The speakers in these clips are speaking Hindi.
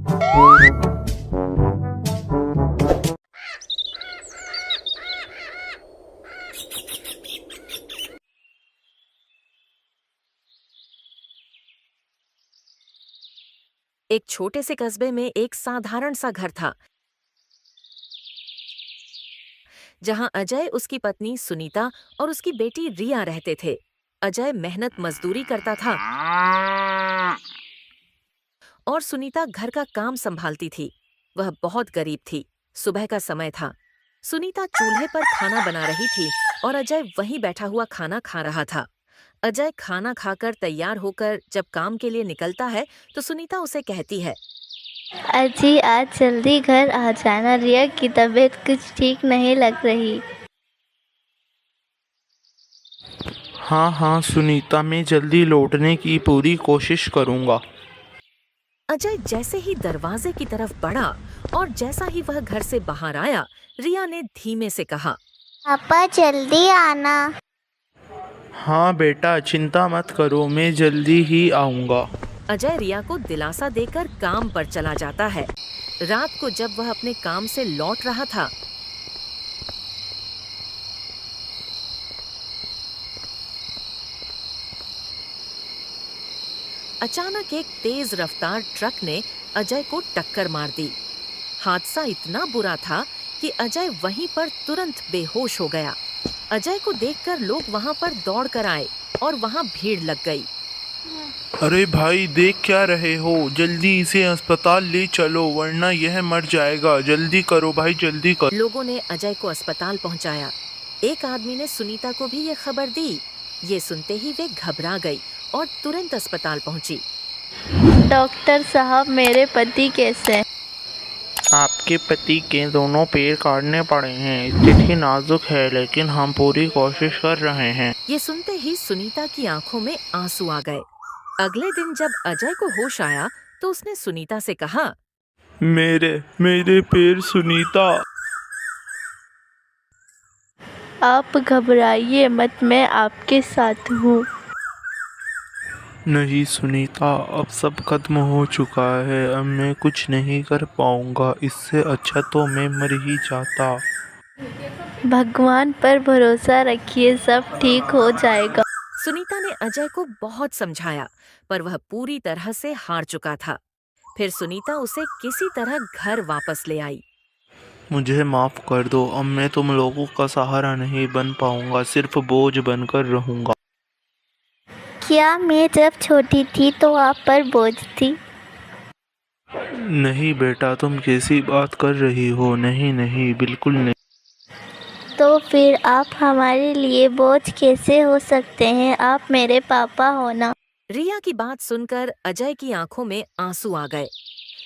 एक छोटे से कस्बे में एक साधारण सा घर था, जहां अजय, उसकी पत्नी सुनीता और उसकी बेटी रिया रहते थे। अजय मेहनत मजदूरी करता था और सुनीता घर का काम संभालती थी। वह बहुत गरीब थी। सुबह का समय था। सुनीता चूल्हे पर खाना बना रही थी और अजय वहीं बैठा हुआ खाना खा रहा था। अजय खाना खाकर तैयार होकर जब काम के लिए निकलता है तो सुनीता उसे कहती है, अजी आज जल्दी घर आ जाना, रिया की तबीयत कुछ ठीक नहीं लग रही। हाँ हाँ सुनीता, मैं जल्दी लौटने की पूरी कोशिश करूँगा। अजय जैसे ही दरवाजे की तरफ बढ़ा और जैसा ही वह घर से बाहर आया, रिया ने धीमे से कहा, पापा जल्दी आना। हाँ बेटा, चिंता मत करो, मैं जल्दी ही आऊँगा। अजय रिया को दिलासा देकर काम पर चला जाता है। रात को जब वह अपने काम से लौट रहा था, अचानक एक तेज रफ्तार ट्रक ने अजय को टक्कर मार दी। हादसा इतना बुरा था कि अजय वहीं पर तुरंत बेहोश हो गया। अजय को देखकर लोग वहां पर दौड़ कर आए और वहां भीड़ लग गई। अरे भाई, देख क्या रहे हो? जल्दी इसे अस्पताल ले चलो वरना यह मर जाएगा। जल्दी करो भाई, जल्दी करो। लोगों ने अजय को अस्पताल पहुंचाया। एक आदमी ने सुनीता को भी ये खबर दी। ये सुनते ही वे घबरा गई और तुरंत अस्पताल पहुंची। डॉक्टर साहब मेरे पति कैसे हैं? आपके पति के दोनों पैर काटने पड़े हैं। स्थिति नाजुक है लेकिन हम पूरी कोशिश कर रहे हैं। ये सुनते ही सुनीता की आंखों में आंसू आ गए। अगले दिन जब अजय को होश आया तो उसने सुनीता से कहा, मेरे मेरे पैर सुनीता। आप घबराइए मत, मैं आपके साथ हूँ। नहीं सुनीता, अब सब खत्म हो चुका है। अब मैं कुछ नहीं कर पाऊंगा। इससे अच्छा तो मैं मर ही जाता। भगवान पर भरोसा रखिए, सब ठीक हो जाएगा। सुनीता ने अजय को बहुत समझाया, पर वह पूरी तरह से हार चुका था। फिर सुनीता उसे किसी तरह घर वापस ले आई। मुझे माफ कर दो। अब मैं तुम लोगों का सहारा नहीं बन पाऊंगा, सिर्फ बोझ बनकर रहूंगा। क्या मैं जब छोटी थी तो आप पर बोझ थी? नहीं बेटा, तुम कैसी बात कर रही हो? नहीं नहीं, बिल्कुल नहीं। तो फिर आप हमारे लिए बोझ कैसे हो सकते हैं? आप मेरे पापा हो ना। रिया की बात सुनकर अजय की आंखों में आंसू आ गए।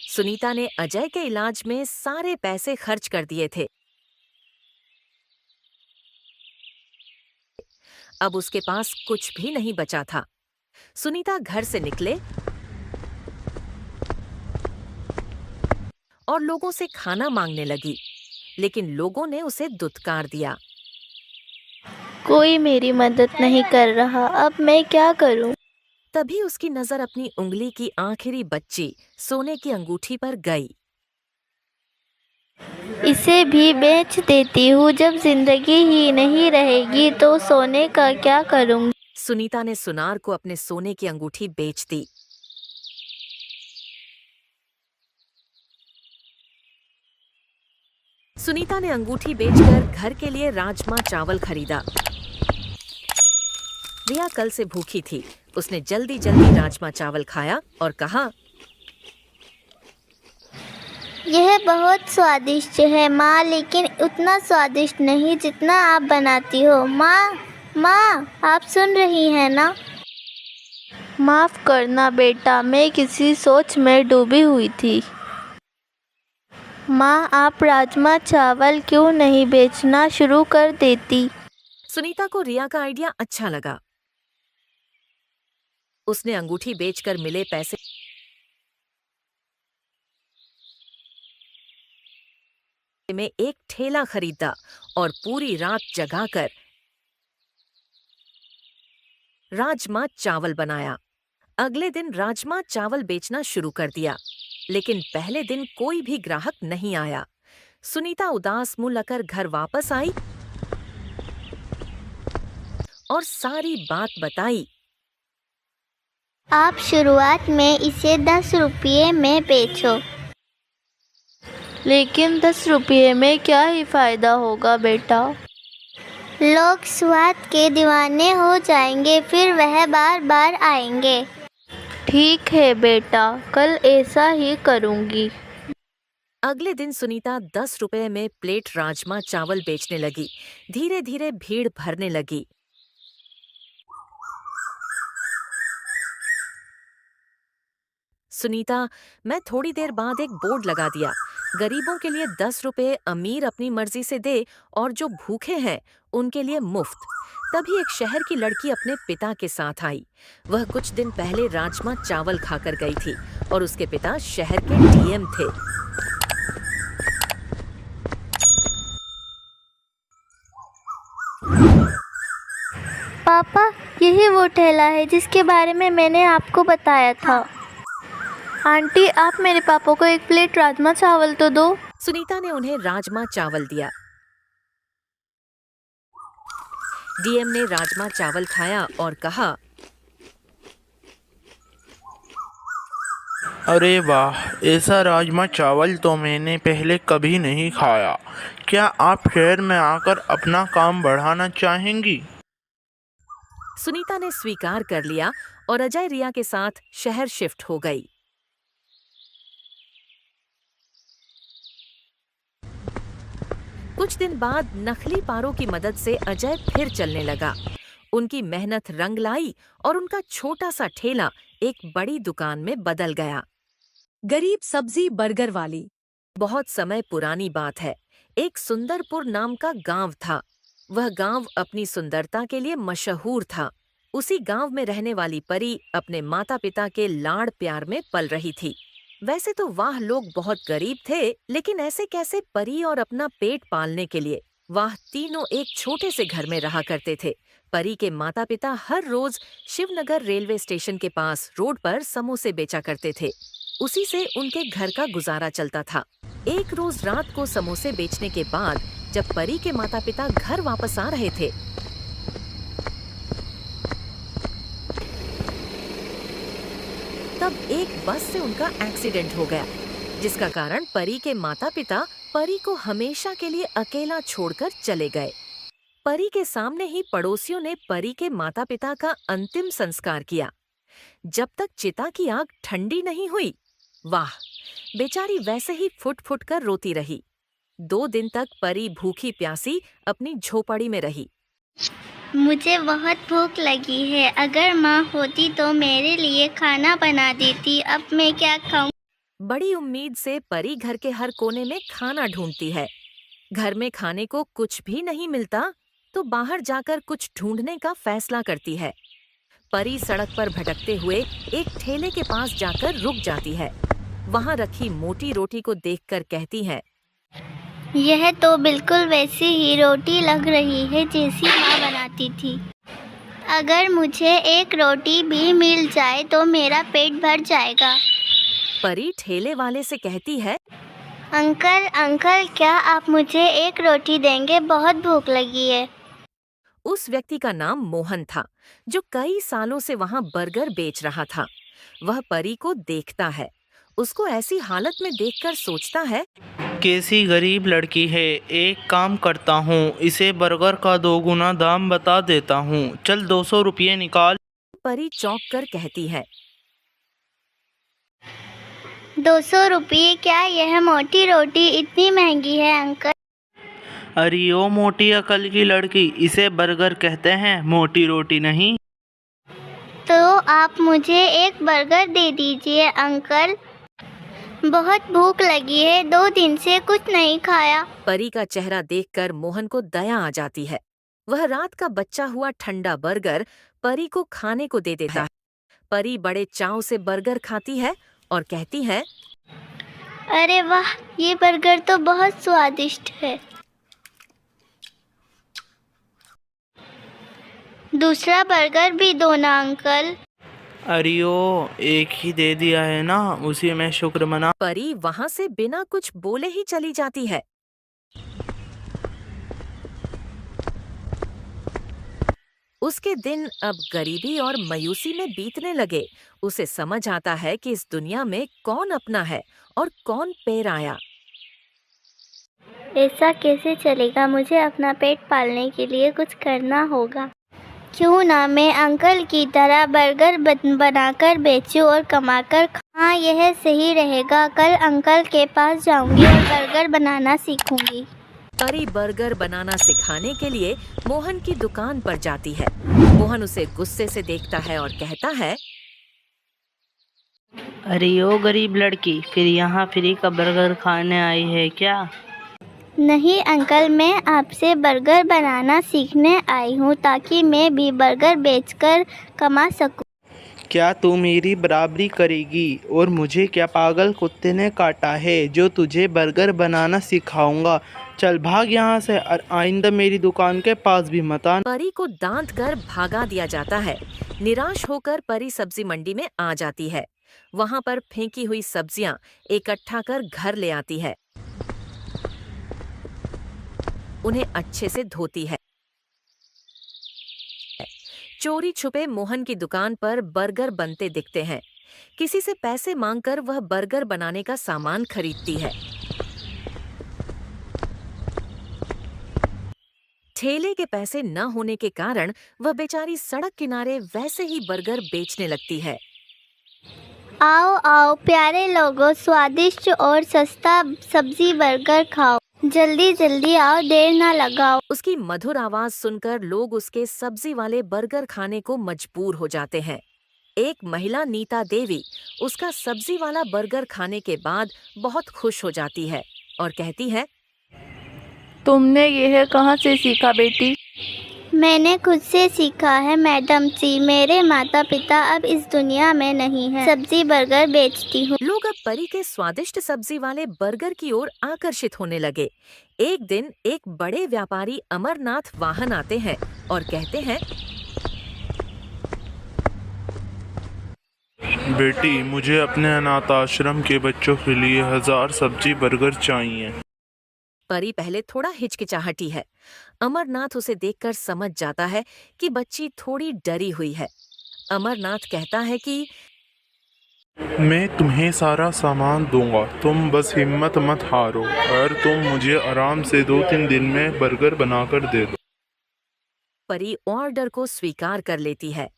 सुनीता ने अजय के इलाज में सारे पैसे खर्च कर दिए थे। अब उसके पास कुछ भी नहीं बचा था। सुनीता घर से निकले और लोगों से खाना मांगने लगी, लेकिन लोगों ने उसे दुत्कार दिया। कोई मेरी मदद नहीं कर रहा, अब मैं क्या करूं? तभी उसकी नजर अपनी उंगली की आखिरी बच्ची सोने की अंगूठी पर गई। इसे भी बेच देती हूँ। जब जिंदगी ही नहीं रहेगी तो सोने का क्या करूँगी? सुनीता ने सुनार को अपने सोने की अंगूठी बेच दी। सुनीता ने अंगूठी बेचकर घर के लिए राजमा चावल खरीदा। रिया कल से भूखी थी। उसने जल्दी जल्दी राजमा चावल खाया और कहा, यह बहुत स्वादिष्ट है माँ, लेकिन उतना स्वादिष्ट नहीं जितना आप बनाती हो। माँ, माँ, आप सुन रही हैं ना? माफ करना बेटा, मैं किसी सोच में डूबी हुई थी। माँ, आप राजमा चावल क्यों नहीं बेचना शुरू कर देती? सुनीता को रिया का आइडिया अच्छा लगा। उसने अंगूठी बेचकर मिले पैसे में एक ठेला खरीदा और पूरी रात जगाकर राजमा चावल बनाया। अगले दिन राजमा चावल बेचना शुरू कर दिया। लेकिन पहले दिन कोई भी ग्राहक नहीं आया। सुनीता उदास मुंह लेकर घर वापस आई और सारी बात बताई। आप शुरुआत में इसे 10 रुपये में बेचो। लेकिन 10 रुपये में क्या ही फ़ायदा होगा बेटा? लोग स्वाद के दीवाने हो जाएंगे, फिर वह बार बार आएंगे। ठीक है बेटा, कल ऐसा ही करूँगी। अगले दिन सुनीता 10 रुपए में प्लेट राजमा चावल बेचने लगी। धीरे धीरे भीड़ भरने लगी। सुनीता, मैं थोड़ी देर बाद एक बोर्ड लगा दिया, गरीबों के लिए 10 रुपए, अमीर अपनी मर्जी से दे और जो भूखे हैं उनके लिए मुफ्त। तभी एक शहर की लड़की अपने पिता के साथ आई। वह कुछ दिन पहले राजमा चावल खाकर गई थी और उसके पिता शहर के डीएम थे। पापा, यही वो ठेला है जिसके बारे में मैंने आपको बताया था। आंटी, आप मेरे पापा को एक प्लेट राजमा चावल तो दो। सुनीता ने उन्हें राजमा चावल दिया। डीएम ने राजमा चावल खाया और कहा, अरे वाह, ऐसा राजमा चावल तो मैंने पहले कभी नहीं खाया। क्या आप शहर में आकर अपना काम बढ़ाना चाहेंगी? सुनीता ने स्वीकार कर लिया और अजय रिया के साथ शहर शिफ्ट हो गई। कुछ दिन बाद नकली पारों की मदद से अजय फिर चलने लगा। उनकी मेहनत रंग लाई और उनका छोटा सा ठेला एक बड़ी दुकान में बदल गया। गरीब सब्जी बर्गर वाली। बहुत समय पुरानी बात है। एक सुंदरपुर नाम का गांव था। वह गांव अपनी सुंदरता के लिए मशहूर था। उसी गांव में रहने वाली परी अपने माता पिता के लाड़ प्यार में पल रही थी। वैसे तो वाह लोग बहुत गरीब थे, लेकिन ऐसे कैसे परी और अपना पेट पालने के लिए वाह तीनों एक छोटे से घर में रहा करते थे। परी के माता पिता हर रोज शिवनगर रेलवे स्टेशन के पास रोड पर समोसे बेचा करते थे। उसी से उनके घर का गुजारा चलता था। एक रोज रात को समोसे बेचने के बाद जब परी के माता पिता घर वापस आ रहे थे, तब एक बस से उनका एक्सीडेंट हो गया, जिसका कारण परी के माता पिता परी को हमेशा के लिए अकेला छोड़कर चले गए। परी के सामने ही पड़ोसियों ने परी के माता पिता का अंतिम संस्कार किया। जब तक चिता की आग ठंडी नहीं हुई, वाह, बेचारी वैसे ही फुट फुट कर रोती रही। 2 दिन तक परी भूखी प्यासी अपनी झोपड़ी में रही। मुझे बहुत भूख लगी है। अगर माँ होती तो मेरे लिए खाना बना देती। अब मैं क्या खाऊं? बड़ी उम्मीद से परी घर के हर कोने में खाना ढूंढती है। घर में खाने को कुछ भी नहीं मिलता तो बाहर जाकर कुछ ढूंढने का फैसला करती है। परी सड़क पर भटकते हुए एक ठेले के पास जाकर रुक जाती है। वहां रखी मोटी रोटी को देखकर कहती है, यह तो बिल्कुल वैसी ही रोटी लग रही है जैसी माँ बनाती थी। अगर मुझे एक रोटी भी मिल जाए तो मेरा पेट भर जाएगा। परी ठेले वाले से कहती है, अंकल अंकल, क्या आप मुझे एक रोटी देंगे? बहुत भूख लगी है। उस व्यक्ति का नाम मोहन था, जो कई सालों से वहां बर्गर बेच रहा था। वह परी को देखता है। उसको ऐसी हालत में देखकर सोचता है, कैसी गरीब लड़की है। एक काम करता हूँ, इसे बर्गर का 2 गुना दाम बता देता हूँ। चल 200 रुपये निकाल। परी चौंक कर कहती है, 200 रुपये? क्या यह मोटी रोटी इतनी महंगी है अंकल? अरे ओ मोटी अकल की लड़की, इसे बर्गर कहते हैं, मोटी रोटी नहीं। तो आप मुझे एक बर्गर दे दीजिए अंकल। बहुत भूख लगी है, 2 दिन से कुछ नहीं खाया। परी का चेहरा देखकर मोहन को दया आ जाती है। वह रात का बचा हुआ ठंडा बर्गर परी को खाने को दे देता है। परी बड़े चाव से बर्गर खाती है और कहती है, अरे वाह, ये बर्गर तो बहुत स्वादिष्ट है। दूसरा बर्गर भी दो ना अंकल। अरे ओ, एक ही दे दिया है ना, उसी में शुक्र मना। परी वहां से बिना कुछ बोले ही चली जाती है। उसके दिन अब गरीबी और मायूसी में बीतने लगे। उसे समझ आता है कि इस दुनिया में कौन अपना है और कौन पैर आया। ऐसा कैसे चलेगा? मुझे अपना पेट पालने के लिए कुछ करना होगा। क्यों ना मैं अंकल की तरह बर्गर बनाकर बेचूं और कमाकर हाँ, यह सही रहेगा। कल अंकल के पास जाऊंगी और बर्गर बनाना सीखूंगी। परी बर्गर बनाना सिखाने के लिए मोहन की दुकान पर जाती है। मोहन उसे गुस्से से देखता है और कहता है, अरे ओ गरीब लड़की, फिर यहाँ फ्री का बर्गर खाने आई है क्या? नहीं अंकल, मैं आपसे बर्गर बनाना सीखने आई हूँ ताकि मैं भी बर्गर बेचकर कमा सकूँ। क्या तू मेरी बराबरी करेगी? और मुझे क्या पागल कुत्ते ने काटा है जो तुझे बर्गर बनाना सिखाऊंगा? चल भाग यहाँ से और आइंदा मेरी दुकान के पास भी मत आना। परी को डांट कर भागा दिया जाता है। निराश होकर परी सब्जी मंडी में आ जाती है। वहां पर फेंकी हुई सब्जियां इकट्ठा कर घर ले आती है। उन्हें अच्छे से धोती है। चोरी छुपे मोहन की दुकान पर बर्गर बनते दिखते हैं। किसी से पैसे मांगकर वह बर्गर बनाने का सामान खरीदती है। ठेले के पैसे न होने के कारण वह बेचारी सड़क किनारे वैसे ही बर्गर बेचने लगती है। आओ आओ प्यारे लोगों, स्वादिष्ट और सस्ता सब्जी बर्गर खाओ। जल्दी जल्दी आओ, देर ना लगाओ। उसकी मधुर आवाज सुनकर लोग उसके सब्जी वाले बर्गर खाने को मजबूर हो जाते हैं। एक महिला नीता देवी उसका सब्जी वाला बर्गर खाने के बाद बहुत खुश हो जाती है और कहती है, तुमने यह कहाँ से सीखा बेटी? मैंने खुद से सीखा है मैडम जी। मेरे माता पिता अब इस दुनिया में नहीं हैं। सब्जी बर्गर बेचती हूँ। लोग अब परी के स्वादिष्ट सब्जी वाले बर्गर की ओर आकर्षित होने लगे। एक दिन एक बड़े व्यापारी अमरनाथ वाहन आते हैं और कहते हैं, बेटी, मुझे अपने अनाथ आश्रम के बच्चों के लिए 1000 सब्जी बर्गर चाहिए। परी पहले थोड़ा हिचकिचाहटी है। अमरनाथ उसे देखकर समझ जाता है कि बच्ची थोड़ी डरी हुई है। अमरनाथ कहता है कि मैं तुम्हें सारा सामान दूंगा, तुम बस हिम्मत मत हारो और तुम मुझे आराम से 2-3 दिन में बर्गर बनाकर दे दो। परी ऑर्डर को स्वीकार कर लेती है।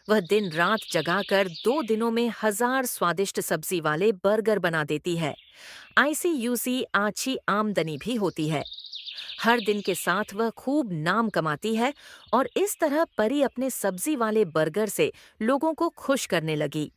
वह दिन रात जगाकर 2 दिनों में 1000 स्वादिष्ट सब्जी वाले बर्गर बना देती है। ICUC अच्छी आमदनी भी होती है। हर दिन के साथ वह खूब नाम कमाती है और इस तरह परी अपने सब्जी वाले बर्गर से लोगों को खुश करने लगी।